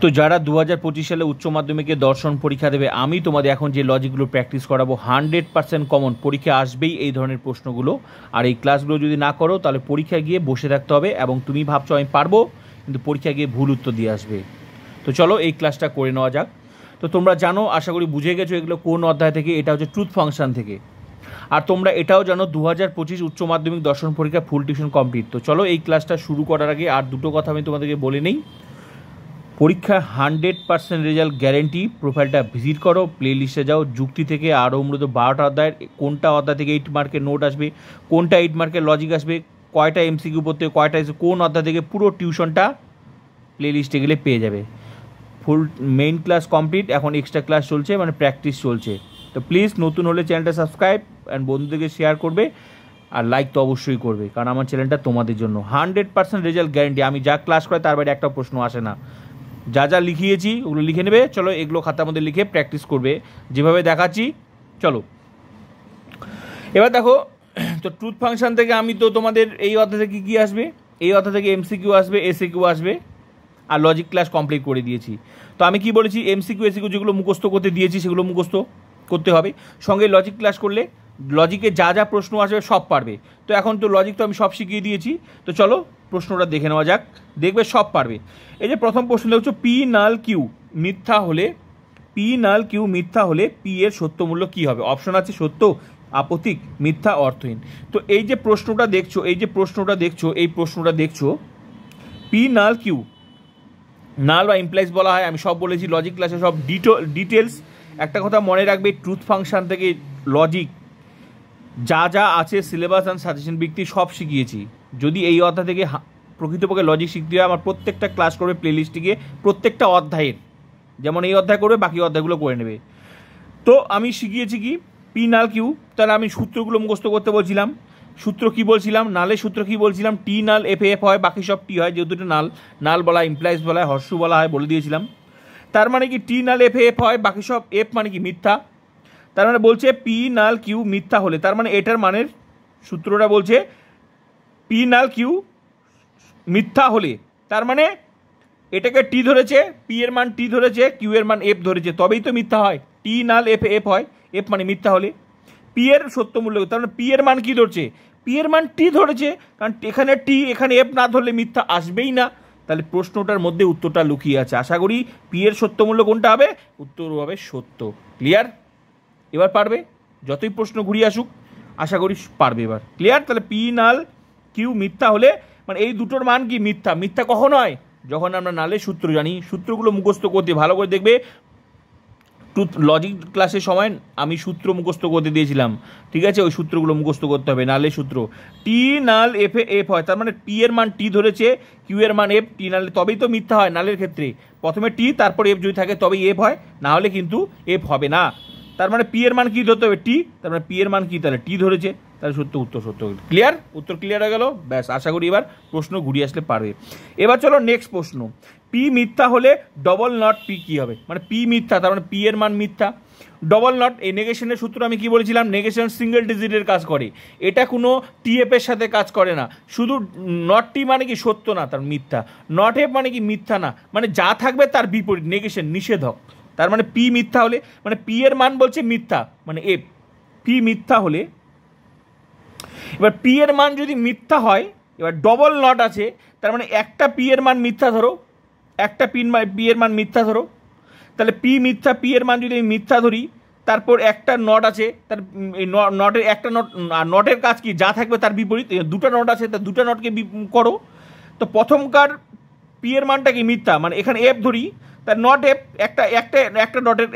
তো যারা 2025 সালে উচ্চ মাধ্যমিকে দর্শন পরীক্ষা দেবে, আমি তোমাদের এখন যে লজিকগুলো প্র্যাকটিস করাবো 100% কমন, পরীক্ষা আসবেই এই ধরনের প্রশ্নগুলো। আর এই ক্লাসগুলো যদি না করো তাহলে পরীক্ষায় গিয়ে বসে থাকতে হবে, এবং তুমি ভাবছো আমি পারবো, কিন্তু পরীক্ষায় গিয়ে ভুল উত্তর দিয়ে আসবে। তো চলো এই ক্লাসটা করে নেওয়া যাক। তো তোমরা জানো, আশা করি বুঝে গেছো এগুলো কোন অধ্যায় থেকে। এটা হচ্ছে ট্রুথ ফাংশন থেকে। আর তোমরা এটাও জানো 2025 উচ্চ মাধ্যমিক দর্শন পরীক্ষা ফুল টিউশন কমপ্লিট। তো চলো এই ক্লাসটা শুরু করার আগে আর দুটো কথা আমি তোমাদেরকে বলে নেই। পরীক্ষা 100% রেজাল্ট গ্যারেন্টি। প্রোফাইলটা ভিজিট করো, প্লে লিস্টে যাও, যুক্তি থেকে আরও মূলত 12টা অধ্যায়ের কোনটা অধ্যায় থেকে 8 মার্কের নোট আসবে, কোনটা 8 মার্কের লজিক আসবে, কয়টা এমসিকিউ পড়তে, কয়টা কোন অধ্যায় থেকে, পুরো টিউশনটা প্লে লিস্টে গেলে পেয়ে যাবে। ফুল মেইন ক্লাস কমপ্লিট, এখন এক্সট্রা ক্লাস চলছে, মানে প্র্যাকটিস চলছে। তো প্লিজ নতুন হলে চ্যানেলটা সাবস্ক্রাইব অ্যান্ড বন্ধুদেরকে শেয়ার করবে, আর লাইক তো অবশ্যই করবে, কারণ আমার চ্যানেলটা তোমাদের জন্য। 100% রেজাল্ট গ্যারেন্টি। আমি যা ক্লাস করাই তার বাইরে একটা প্রশ্ন আসে না। যা যা লিখিয়েছি ওগুলো লিখে নেবে। চলো এগুলো খাতার মধ্যে লিখে প্র্যাকটিস করবে যেভাবে দেখাচ্ছি। চলো এবার দেখো, তো ট্রুথ ফাংশন থেকে আমি তো তোমাদের এই অধ্যায় থেকে কী আসবে, এই অধ্যায় থেকে এমসিকিউ আসবে, এসিকিউ আসবে, আর লজিক ক্লাস কমপ্লিট করে দিয়েছি। তো আমি কি বলেছি, এমসিকিউ এসিকিউ যেগুলো মুখস্থ করতে দিয়েছি সেগুলো মুখস্থ করতে হবে, সঙ্গে লজিক ক্লাস করলে লজিকে যা যা প্রশ্ন আসবে সব পারবে। তো এখন তো লজিক তো আমি সব শিখিয়ে দিয়েছি। তো চলো প্রশ্নটা দেখে নেওয়া যাক, দেখবে সব পারবে। এই যে প্রথম প্রশ্ন দেখছো, পি নাল কিউ মিথ্যা হলে, পি নাল কিউ মিথ্যা হলে পি এর সত্য মূল্য কী হবে? অপশন আছে সত্য, আপতিক, মিথ্যা, অর্থহীন। তো এই যে প্রশ্নটা দেখছো, এই যে প্রশ্নটা দেখছো, এই প্রশ্নটা দেখছো, পি নাল কিউ, নাল বা ইমপ্লাইজ বলা হয়, আমি সব বলেছি লজিক ক্লাসে, সব ডিটেলস। একটা কথা মনে রাখবে, ট্রুথ ফাংশন থেকে লজিক যা যা আছে সিলেবাস অ্যান্ড সাজেশন ভিত্তিক সব শিখিয়েছি। যদি এই অধ্যায় থেকে প্রকৃতপক্ষে লজিক শিখতে হয়, আমার প্রত্যেকটা ক্লাস করবে প্লে লিস্টে গিয়ে, প্রত্যেকটা অধ্যায়ের, যেমন এই অধ্যায় করবে বাকি অধ্যায়গুলো করে নেবে। তো আমি শিখিয়েছি কি, পি নাল কিউ, তাহলে আমি সূত্রগুলো মুখস্থ করতে বলছিলাম। সূত্র কি বলছিলাম, নালের সূত্র কি বলছিলাম, টি নাল এফ এফ হয়, বাকি সব টি হয়, যেহেতু নাল, নাল বলা হয়, ইমপ্লাইজ বলা হয়, হর্ষু বলা হয়, বলে দিয়েছিলাম। তার মানে কি টি নাল এফ এফ হয়, বাকি সব এফ মানে কি মিথ্যা। তার মানে বলছে পি নাল কিউ মিথ্যা হলে, তার মানে এটার মানের সূত্রটা বলছে পি নাল কিউ মিথ্যা হলে, তার মানে এটাকে টি ধরেছে, পি এর মান টি ধরেছে, কিউ এর মান এফ ধরেছে, তবেই তো মিথ্যা হয়। টি নাল এফ এফ হয়, এফ মানে মিথ্যা হলে। পি এর সত্য মূল্য, তার মানে পি এর মান কি ধরছে, পি এর মান টি ধরেছে, কারণ এখানে টি, এখানে এফ না ধরলে মিথ্যা আসবেই না। তাহলে প্রশ্নটার মধ্যে উত্তরটা লুকিয়ে আছে। আশা করি পি এর সত্য মূল্য কোনটা হবে, উত্তর হবে সত্য। ক্লিয়ার? এবার পারবে, যতই প্রশ্ন ঘুরিয়ে আসুক আশা করি পারবে এবার। ক্লিয়ার? তাহলে পি নাল কিউ মিথ্যা হলে, মানে এই দুটোর মান কি মিথ্যা। মিথ্যা কখন হয়, যখন আমরা নালের সূত্র জানি। সূত্রগুলো মুখস্থ করতে ভালো করে দেখবে, ট্রুথ লজিক ক্লাসের সময় আমি সূত্র মুখস্থ করতে দিয়েছিলাম, ঠিক আছে? ওই সূত্রগুলো মুখস্থ করতে হবে। নালের সূত্র টি নাল এফ এ এফ হয়, তার মানে পি এর মান টি ধরেছে, কিউ এর মান এফ, টি নালে তবেই তো মিথ্যা হয় নালের ক্ষেত্রে। প্রথমে টি, তারপর এফ যদি থাকে তবেই এফ হয়, না হলে কিন্তু এফ হবে না। তার মানে পি এর মান কি ধরতে হবে, টি, তার মানে পি এর মান কি, তাহলে টি ধরেছে, তাহলে সত্য, উত্তর সত্য। ক্লিয়ার? উত্তর ক্লিয়ার হয়ে গেল, ব্যাস। আশা করি এবার প্রশ্ন ঘুরিয়ে আসলে পারবে। এবার চলো নেক্সট প্রশ্ন, পি মিথ্যা হলে ডবল নট পি কী হবে? মানে পি মিথ্যা, তার মানে পি এর মান মিথ্যা। ডবল নট, এই নেগেশনের সূত্র আমি কি বলেছিলাম, নেগেশন সিঙ্গেল ডিজিটের কাজ করে, এটা কোনো টিএফ এর সাথে কাজ করে না। শুধু নট টি মানে কি সত্য না, তার মিথ্যা। নট এফ মানে কি মিথ্যা না, মানে যা থাকবে তার বিপরীত, নেগেশন, নিষেধক। তার মানে পি মিথ্যা হলে, মানে পি এর মান বলছে মিথ্যা, মানে এফ। পি মিথ্যা হলে, এবার পি এর মান যদি মিথ্যা হয়, এবার ডবল নট আছে, তার মানে একটা পি এর মান মিথ্যা ধরো, একটা পি এর মান মিথ্যা ধরো, তাহলে পি মিথ্যা, পি এর মান যদি আমি মিথ্যা ধরি, তারপর একটা নট আছে, তার এই নটের একটা নট, নটের কাজ কি, যা থাকবে তার বিপরীত। দুটো নট আছে, তার দুটো নটকে করো। তো প্রথমকার পি এর মানটা কি মিথ্যা, মানে এখানে এফ ধরি, তার নট এফ,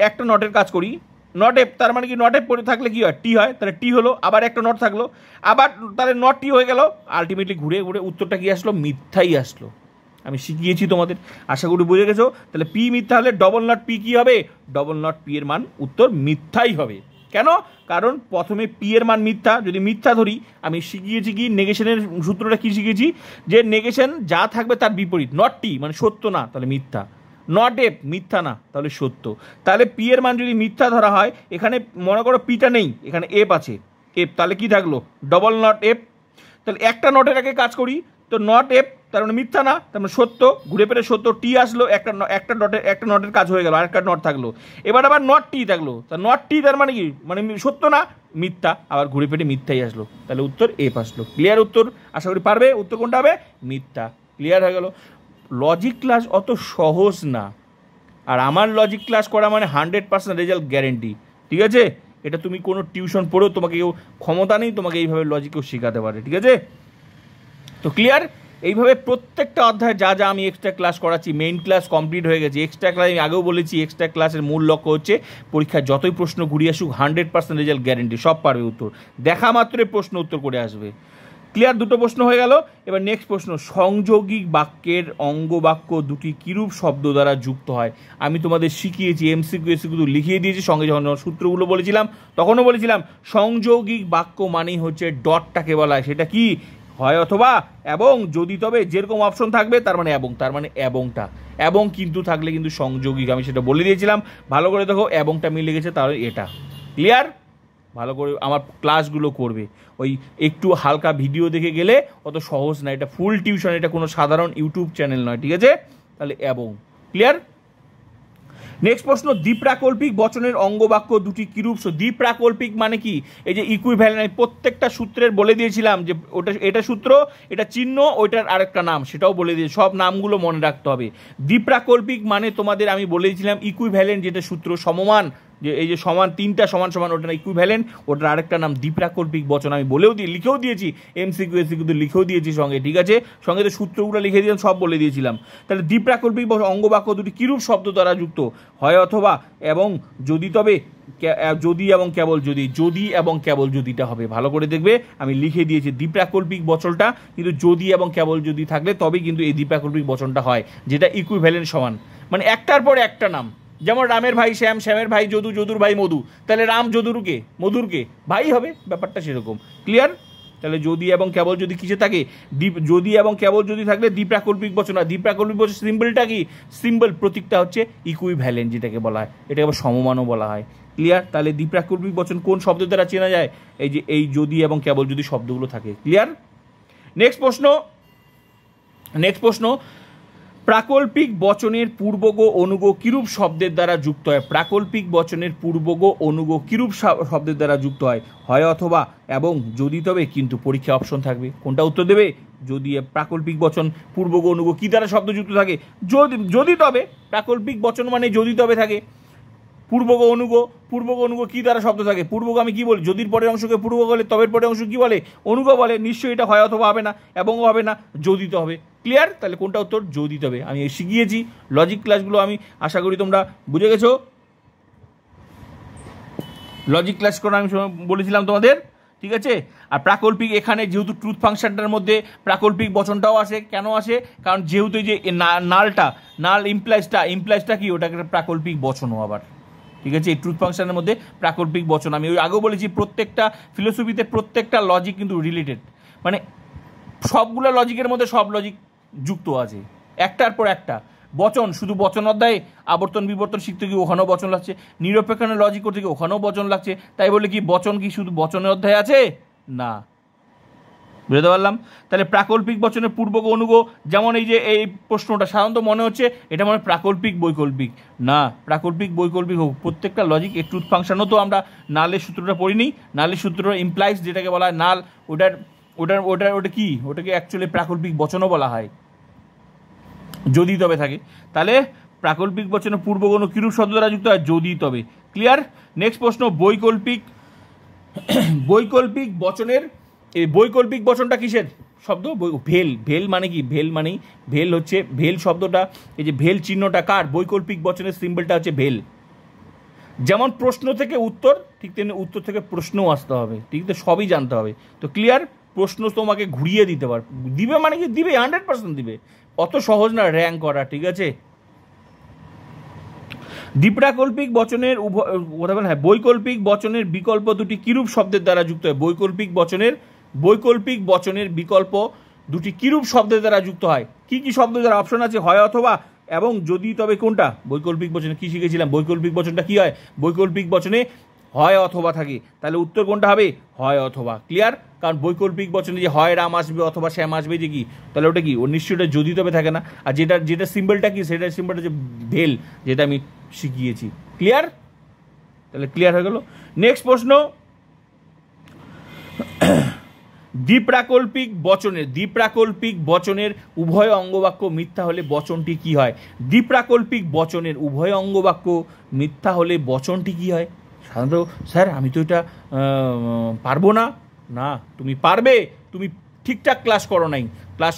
একটা নটের কাজ করি, নট এফ, তার মানে কি নট এফ পড়ে থাকলে কি হয়, টি হয়, তাহলে টি হলো, আবার একটা নট থাকলো, আবার তাহলে নট টি হয়ে গেল, আলটিমেটলি ঘুরে ঘুরে উত্তরটা কি আসলো, মিথ্যাই আসলো। আমি শিখিয়েছি তোমাদের, আশা করি বুঝে গেছো। তাহলে পি মিথ্যা হলে ডবল নট পি কী হবে, ডবল নট পি এর মান উত্তর মিথ্যাই হবে। কেন? কারণ প্রথমে পি এর মান মিথ্যা, যদি মিথ্যা ধরি, আমি শিখিয়েছি কি নেগেশনের সূত্রটা কি শিখেছি, যে নেগেশন যা থাকবে তার বিপরীত, নট টি মানে সত্য না, তাহলে মিথ্যা, নট এফ মিথ্যা না, তাহলে সত্য। তাহলে পি এর মান যদি মিথ্যা ধরা হয়, এখানে মনে করো পিটা নেই, এখানে এফ আছে, এফ, তাহলে কি থাকলো, ডবল নট এফ। তাহলে একটা নটের আগে কাজ করি, তো নট এফ তার মানে মিথ্যা না, তার মানে সত্য। ঘুরে ফিরে সত্য, টি আসলো, একটা নটের কাজ হয়ে গেল, আরেকটা নট থাকলো, এবার আবার নট টি থাকলো, তা নট টি তার মানে কি, মানে সত্য না, মিথ্যা, আবার ঘুরে ফিরে মিথ্যাই আসলো, তাহলে উত্তর এ আসলো। ক্লিয়ার উত্তর? আশা করি পারবে। উত্তর কোনটা হবে? মিথ্যা। ক্লিয়ার হয়ে গেল। লজিক ক্লাস অত সহজ না, আর আমার লজিক ক্লাস করা মানে 100% রেজাল্ট গ্যারেন্টি। ঠিক আছে, এটা তুমি কোনো টিউশন পড়েও তোমাকে কেউ ক্ষমতা নেই তোমাকে এইভাবে লজিকেও শেখাতে পারে। ঠিক আছে, তো ক্লিয়ার? এইভাবে প্রত্যেকটা অধ্যায়ে যা যা আমি এক্সট্রা ক্লাস করাচ্ছি, মেইন ক্লাস কমপ্লিট হয়ে গেছে, এক্সট্রা ক্লাস আমি আগেও বলেছি, এক্সট্রা ক্লাসের মূল লক্ষ্য হচ্ছে পরীক্ষায় যতই প্রশ্ন ঘুরিয়ে আসুক 100% রেজাল্ট গ্যারেন্টি, সব পারবে উত্তর, দেখা মাত্রই প্রশ্ন উত্তর করে আসবে। ক্লিয়ার? দুটো প্রশ্ন হয়ে গেল। এবার নেক্সট প্রশ্ন, সংযোগিক বাক্যের অঙ্গ বাক্য দুটি কিরূপ শব্দ দ্বারা যুক্ত হয়? আমি তোমাদের শিখিয়েছি, এমসিকিউ এসিকিউ লিখিয়ে দিয়েছি, সঙ্গে যখন সূত্রগুলো বলেছিলাম তখনও বলেছিলাম সংযোগিক বাক্য মানেই হচ্ছে ডটটাকে বলা হয়, সেটা কি হয় অথবা এবং, যদি তবে, যেরকম অপশন থাকবে তার মানে এবং, তার মানে এবংটা, এবং কিন্তু থাকলে কিন্তু সংযোগিক, আমি সেটা বলে দিয়েছিলাম। ভালো করে দেখো, এবংটা মিলে গেছে, তাহলে এটা। ক্লিয়ার? ভালো করে আমার ক্লাসগুলো করবে, ওই একটু হালকা ভিডিও দেখে গেলে অত সহজ না, এটা ফুল টিউশন, এটা কোনো সাধারণ ইউটিউব চ্যানেল নয়। ঠিক আছে, তাহলে এবং। ক্লিয়ার? নেক্সট প্রশ্ন, দ্বিপ্রাকল্পিক বচনের অঙ্গবাক্য দুটি কিরূপ? দ্বিপ্রাকল্পিক মানে কি? এই যে ইকুইভ্যালেন্ট, আমি প্রত্যেকটা সূত্রের বলে দিয়েছিলাম যে ওটা, এটা সূত্র, এটা চিহ্ন, ওইটার আরেকটা নাম, সেটাও বলে দিয়ে, সব নামগুলো মনে রাখতে হবে। দ্বিপ্রাকল্পিক মানে তোমাদের আমি বলে দিয়েছিলাম ইকুইভ্যালেন্ট, যেটা সূত্র সমমান, যে এই যে সমান, তিনটা সমান সমান, ওটা না ইকুইভ্যালেন্ট, ওটার আরেকটা নাম দ্বিপ্রাকল্পিক বচন, আমি বলেও দিয়ে লিখেও দিয়েছি, এমসিকিউ এসিকিউ লিখেও দিয়েছি সঙ্গে। ঠিক আছে, সঙ্গে তো সূত্রগুলো লিখে দিয়েছিলাম, সব বলে দিয়েছিলাম। তাহলে দ্বিপ্রাকল্পিক অঙ্গবাক্য দুটি কিরূপ শব্দ দ্বারা যুক্ত হয় অথবা এবং, যদি তবে, যদি এবং কেবল যদি, যদি এবং কেবল যদিটা হবে। ভালো করে দেখবে, আমি লিখে দিয়েছি দ্বিপ্রাকল্পিক বচনটা কিন্তু যদি এবং কেবল যদি থাকলে তবেই কিন্তু এই দ্বিপ্রাকল্পিক বচনটা হয়, যেটা ইকুইভ্যালেন্ট সমান, মানে একটার পর একটা নাম। যেমন রামের ভাই শ্যাম, শ্যামের ভাই যদু, যদুর ভাই মধু, তাহলে রাম যদুরকে, মধুরকে ভাই হবে, ব্যাপারটা সেরকম। ক্লিয়ার? তাহলে যদি এবং কেবল যদি কিসে থাকে, যদি এবং কেবল যদি থাকলে দ্বিপ্রাকল্পিক বচন। আর দ্বিপ্রাকল্পিক বচন সিম্বলটা কি? সিম্বল, প্রতীকটা হচ্ছে ইকুইভ্যালেন্ট, যেটাকে বলা হয়, এটাকে আবার সমমানও বলা হয়। ক্লিয়ার? তাহলে দ্বিপ্রাকল্পিক বচন কোন শব্দ দ্বারা চেনা যায়? এই যে এই যদি এবং কেবল যদি শব্দগুলো থাকে। ক্লিয়ার? নেক্সট প্রশ্ন, প্রাকল্পিক বচনের পূর্বগ অনুগ কিরূপ শব্দের দ্বারা যুক্ত হয়? প্রাকল্পিক বচনের পূর্বগ অনুগ কিরূপ শব্দের দ্বারা যুক্ত হয়? হয় অথবা এবং, যদি তবে কিন্তু, পরীক্ষা অপশন থাকবে, কোনটা উত্তর দেবে? যদি প্রাকল্পিক বচন পূর্বগ অনুগ কি দ্বারা শব্দ যুক্ত থাকে? যদি তবে। প্রাকল্পিক বচন মানে যদি তবে থাকে। পূর্বগ অনুগ কি দ্বারা শব্দ থাকে? পূর্বগ আমি কি বলি? যদির পরের অংশকে পূর্ব বলে, তবের পরের অংশ কি বলে? অনুগ বলে। নিশ্চয়ই এটা হয় অথবা হবে না, এবংও হবে না, যদি তো হবে। ক্লিয়ার? তাহলে কোনটা উত্তর? যদি তবে। আমি শিখিয়েছি, লজিক ক্লাসগুলো আমি আশা করি তোমরা বুঝে গেছো। লজিক ক্লাস করে আমি বলেছিলাম তোমাদের। ঠিক আছে, আর প্রাকল্পিক, এখানে যেহেতু ট্রুথ ফাংশনটার মধ্যে প্রাকল্পিক বচনটাও আসে, কেন আসে? কারণ যেহেতু এই যে নাল ইমপ্লাইজটা কি, ওটাকে প্রাকল্পিক বচনও আবার। ঠিক আছে, এই ট্রুথ ফাংশনের মধ্যে প্রাকল্পিক বচন, আমি ওই আগেও বলেছি, প্রত্যেকটা ফিলোসফিতে প্রত্যেকটা লজিক কিন্তু রিলেটেড, মানে সবগুলো লজিকের মধ্যে সব লজিক যুক্ত আছে, একটার পর একটা। বচন, শুধু বচন অধ্যায়ে আবর্তন বিবর্তন শিখতে গিয়ে ওখানেও বচন লাগছে, নিরপেক্ষণের লজিক করতে গিয়ে ওখানেও বচন লাগছে, তাই বলে কি বচন কি শুধু বচনের অধ্যায়ে আছে? না। বুঝতে পারলাম? তাহলে প্রাকল্পিক বচনের পূর্বগ অনুগ, যেমন এই যে এই প্রশ্নটা সাধারণত মনে হচ্ছে এটা মনে প্রাকল্পিক বৈকল্পিক, না, প্রাকল্পিক বৈকল্পিক হোক, প্রত্যেকটা লজিক এই ট্রুথ ফাংশনও তো আমরা নালের সূত্রটা পড়িনি, নালের সূত্রটা ইমপ্লাইজ, যেটাকে বলা হয় নাল, ওটা কি, ওটাকে অ্যাকচুয়ালি প্রাকল্পিক বচনও বলা হয়, যদি তবে থাকে। তাহলে প্রাকল্পিক বচনের পূর্বগ অনুগ কিরূপ শব্দ দ্বারা যুক্ত হয়? যদি তবে। ক্লিয়ার? নেক্সট প্রশ্ন, বৈকল্পিক বচনের, এই বৈকল্পিক বচনটা কিসের শব্দ? ভেল মানে কি? ভেল হচ্ছে, ভেল শব্দটা, এই যে ভেল চিহ্নটা কার? বৈকল্পিক বচনের সিম্বলটা হচ্ছে ভেল। যেমন প্রশ্ন থেকে উত্তর, ঠিক তেমনি উত্তর থেকে প্রশ্নও আসতে হবে, ঠিক তো, সবই জানতে হবে। তো ক্লিয়ার? প্রশ্ন তোমাকে ঘুরিয়ে দিতে দিবে, মানে কি দিবে, 100% দিবে, অত সহজ না র্যাঙ্ক করা। ঠিক আছে, দ্বিপ্রাকল্পিক বচনের হ্যাঁ, বৈকল্পিক বচনের বিকল্প দুটি কিরূপ শব্দের দ্বারা যুক্ত হয়? বৈকল্পিক বচনের বিকল্প দুটি কিরূপ শব্দের দ্বারা যুক্ত হয়? কি কি শব্দ দ্বারা? অপশন আছে, হয় অথবা এবং, যদি তবে, কোনটা? বৈকল্পিক বচনে কি শিখেছিলাম? বৈকল্পিক বচনটা কি হয়? বৈকল্পিক বচনে হয় অথবা থাকে, তাহলে উত্তর কোনটা হবে? হয় অথবা। ক্লিয়ার? কারণ বৈকল্পিক বচনে যে হয় রাম আসবে অথবা শ্যাম আসবে যে কি, তাহলে ওটা কি? ওর নিশ্চয়ই ওটা যদি তবে থাকে না। আর যেটা সিম্বলটা কি, সেটার সিম্বলটা যে ভেল, যেটা আমি শিখিয়েছি। ক্লিয়ার? তাহলে ক্লিয়ার হয়ে গেল। নেক্সট প্রশ্ন, দ্বিপ্রাকল্পিক বচনের উভয় অঙ্গবাক্য মিথ্যা হলে বচনটি কি হয়? দ্বিপ্রাকল্পিক বচনের উভয় অঙ্গবাক্য মিথ্যা হলে বচনটি কি হয়? সাধারণত স্যার আমি তো এটা পারবো না। না, তুমি পারবে, তুমি ঠিকঠাক ক্লাস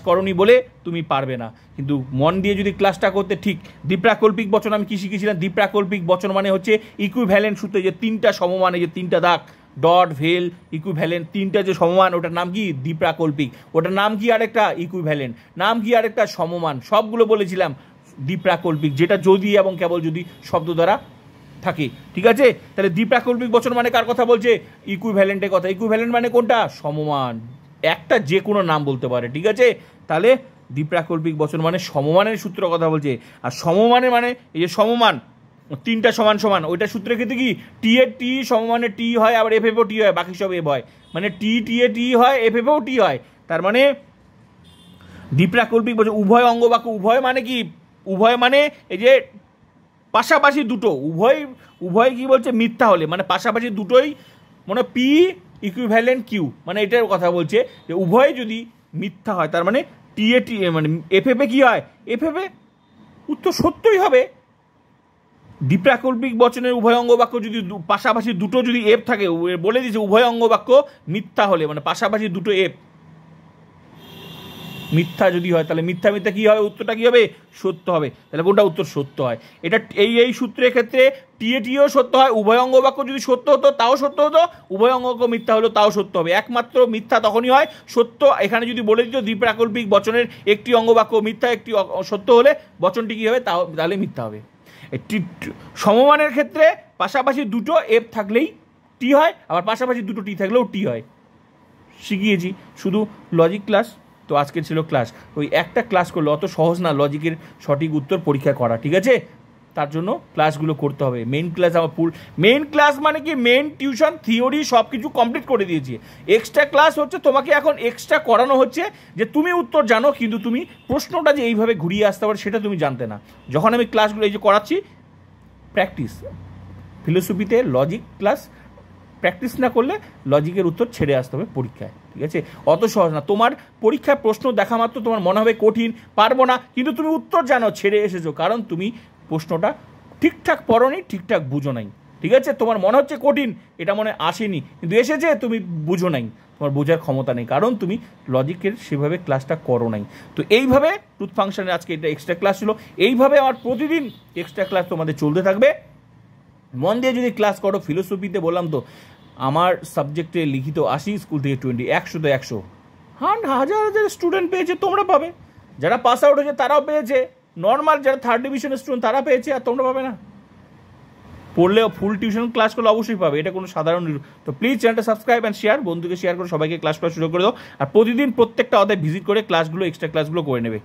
করোনি বলে তুমি পারবে না, কিন্তু মন দিয়ে যদি ক্লাসটা করতে। ঠিক দ্বিপ্রাকল্পিক বচন আমি কি শিখেছিলাম? দ্বিপ্রাকল্পিক বচন মানে হচ্ছে ইকুইভ্যালেন্ট সূত্রে যে তিনটা সমমানে যে তিনটা দাগ, ডট ভেল ইকুইভ্যালেন্ট, তিনটা যে সমমান, ওটার নাম কি? দ্বিপ্রাকল্পিক। ওটার নাম কি আরেকটা? ইকুইভ্যালেন্ট। নাম কি আরেকটা? সমমান। সবগুলো বলেছিলাম দ্বিপ্রাকল্পিক, যেটা যদি এবং কেবল যদি শব্দ দ্বারা থাকে। ঠিক আছে? তাহলে দ্বিপ্রাকল্পিক বচন মানে কার কথা বলছে? ইকুইভ্যালেন্টের কথা। ইকুইভ্যালেন্ট মানে কোনটা? সমমান। একটা যে কোনো নাম বলতে পারে। ঠিক আছে? তাহলে দ্বিপ্রাকল্পিক বচন মানে সমমানের সূত্র কথা বলছে। আর সমমানের মানে এই যে সমমান, তিনটা সমান সমান, ওইটা সূত্রের ক্ষেত্রে কি টি এর টি সমমানে টি হয়, আবার এফ এফও টি হয়, বাকি সব এফ হয়। মানে টি টি এ টি হয়, এফ এফও টি হয়। তার মানে দ্বিপ্রাকল্পিক বচন উভয় অঙ্গবাক্য, উভয় মানে কি? উভয় মানে এই যে পাশাপাশি দুটো, উভয় কি বলছে? মিথ্যা হলে, মানে পাশাপাশি দুটোই, মানে পি ইকুইভ্যালেন্ট কিউ, মানে এটার কথা বলছে যে উভয় যদি মিথ্যা হয়, তার মানে টি এ টি মানে এফ এফে কি হয়? এফ এফে উত্তর সত্যই হবে। দ্বিপ্রাকল্পিক বচনের উভয় অঙ্গবাক্য যদি পাশাপাশি দুটো যদি এফ থাকে, বলে দিয়েছে উভয় অঙ্গবাক্য মিথ্যা হলে, মানে পাশাপাশি দুটো এফ মিথ্যা যদি হয়, তাহলে মিথ্যা মিথ্যা কি হবে? উত্তরটা কি হবে? সত্য হবে। তাহলে কোনটা উত্তর? সত্য হয়। এটা এই সূত্রের ক্ষেত্রে টিও সত্য হয়। উভয় অঙ্গবাক্য যদি সত্য হতো তাও সত্য হতো, উভয় অঙ্গবাক্য মিথ্যা হলো তাও সত্য হবে। একমাত্র মিথ্যা তখনই হয় সত্য। এখানে যদি বলে দিত দ্বিপ্রাকল্পিক বচনের একটি অঙ্গবাক্য মিথ্যা, একটি সত্য হলে বচনটি কি হবে? তাহলে মিথ্যা হবে। সমমানের ক্ষেত্রে পাশাপাশি দুটো এফ থাকলেই টি হয়, আবার পাশাপাশি দুটো টি থাকলেও টি হয়। শিখিয়েছি শুধু লজিক ক্লাস। তো আজকে ছিল ক্লাস, ওই একটা ক্লাস করলে অত সহজ না লজিকের সঠিক উত্তর পরীক্ষা করা। ঠিক আছে? তার জন্য ক্লাসগুলো করতে হবে। মেইন ক্লাস আমার মেইন ক্লাস মানে কি? মেইন টিউশন থিওরি সব কিছু কমপ্লিট করে দিয়েছি। এক্সট্রা ক্লাস হচ্ছে তোমাকে এখন এক্সট্রা করানো হচ্ছে যে তুমি উত্তর জানো, কিন্তু তুমি প্রশ্নটা যে এইভাবে ঘুরিয়ে আসতে পারো সেটা তুমি জানতে না। যখন আমি ক্লাসগুলো এই যে করাচ্ছি, প্র্যাকটিস, ফিলোসফিতে লজিক ক্লাস প্র্যাকটিস না করলে লজিকের উত্তর ছেড়ে আসতে হবে পরীক্ষায়। ঠিক আছে? অত সহজ না। তোমার পরীক্ষায় প্রশ্ন দেখা মাত্র তোমার মনে হবে কঠিন, পারবো না, কিন্তু তুমি উত্তর জানো, ছেড়ে এসেছো, কারণ তুমি প্রশ্নটা ঠিকঠাক পড়োনি, ঠিকঠাক বুঝো নাই। ঠিক আছে? তোমার মনে হচ্ছে কঠিন, এটা মনে আসেনি, কিন্তু এসেছে, তুমি বুঝো নাই, তোমার বোঝার ক্ষমতা নেই, কারণ তুমি লজিকের সেভাবে ক্লাসটা করো নাই। তো এইভাবে ট্রুথ ফাংশনের আজকে এটা এক্সট্রা ক্লাস ছিল। এইভাবে আমার প্রতিদিন এক্সট্রা ক্লাস তোমাদের চলতে থাকবে। মন দিয়ে যদি ক্লাস করো। ফিলোসফিতে বললাম তো আমার সাবজেক্টে লিখিত 80, স্কুল থেকে 20, 100 100, হাজার হাজার স্টুডেন্ট পেয়েছে, তোমরা পাবে। যারা পাস আউট হয়েছে তারাও পেয়েছে, নর্মাল যারা থার্ড ডিভিশনের স্টুডেন্ট তারা পেয়েছে, আর তোমরা পাবে না? পড়লে ফুল টিউশন ক্লাস করলে অবশ্যই পাবে, এটা কোনো সাধারণ। তো প্লিজ চ্যানেলটা সাবস্ক্রাইব অ্যান্ড শেয়ার, বন্ধুকে শেয়ার করে সবাইকে ক্লাস করা শুরু করে দাও। আর প্রতিদিন প্রত্যেকটা অধ্যায় ভিজিট করে ক্লাসগুলো, এক্সট্রা ক্লাসগুলো করে নেবে।